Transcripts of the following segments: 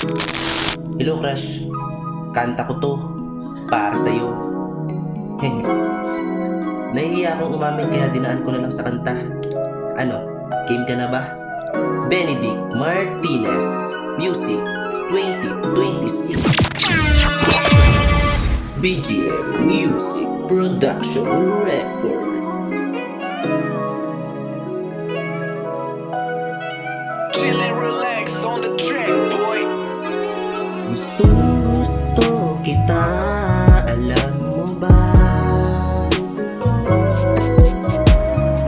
Hello crush, kanta ko to para sa'yo. Nahihiya akong umamin kaya dinaan ko na lang sa kanta. Ano, game ka na ba? Benedict Martinez Music 2026 BGM Music Production Record. Chill and relax on the track, boy. Gusto kita, alam mo ba?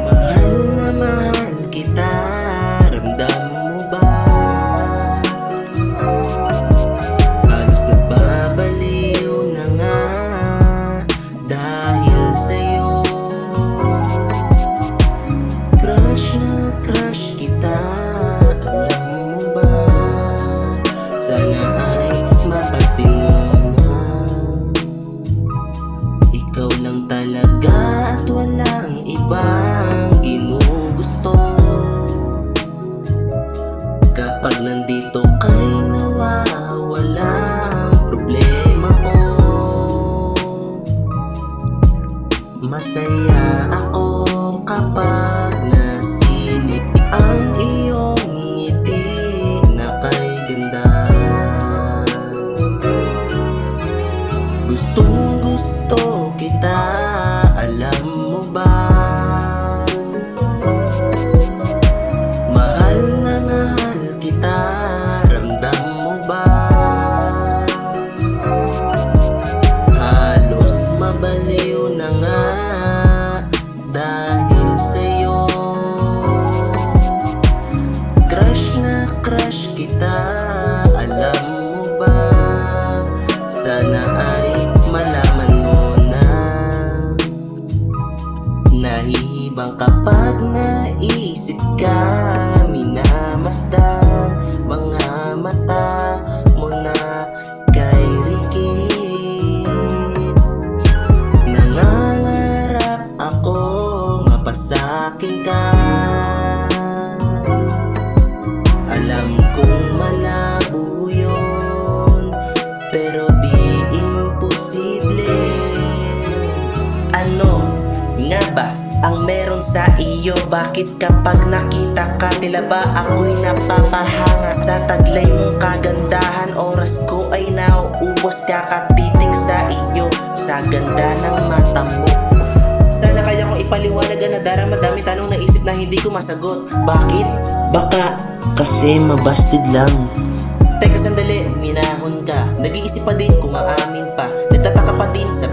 Mahal na mahal kita, ramdam mo ba? Halos nagbabaliw na nga dahil sa'yo. Crush na crush kita, alam mo ba? Sana ay mapansin mo na ikaw lang talaga at walang ibang ginugusto. Kapag nandito kay nawawala ang problema ko. Masaya ako kapag nasilip ang iyong ngiti na kay ganda. Gustong gusto kita, alam mo ba? Mahal na mahal kita, ramdam mo ba? Halos mabaliw na nga dahil sa'yo. Crush na crush kita, alam mo ba? Sana ay malaman mo na nahihibang kapag naisip ka. Minamasdan mga mata mo na kay rikit. Nangangarap ako mapasakin ka. Alam kong malabo yun, pero di imposible. Ano nga ba ang meron sa iyo? Bakit kapag nakita ka, tila ba ako'y napapahanga sa taglay mong kagandahan? Oras ko ay nauubos kakatitig sa iyo, sa ganda ng mata mo. Sana kaya kong ipaliwanag na madami tanong na isip na hindi ko masagot. Bakit? Baka kasi mabasted lang. Teka sandali, minahon ka. Nag-iisip pa din kung aamin pa. Nagtataka pa din sa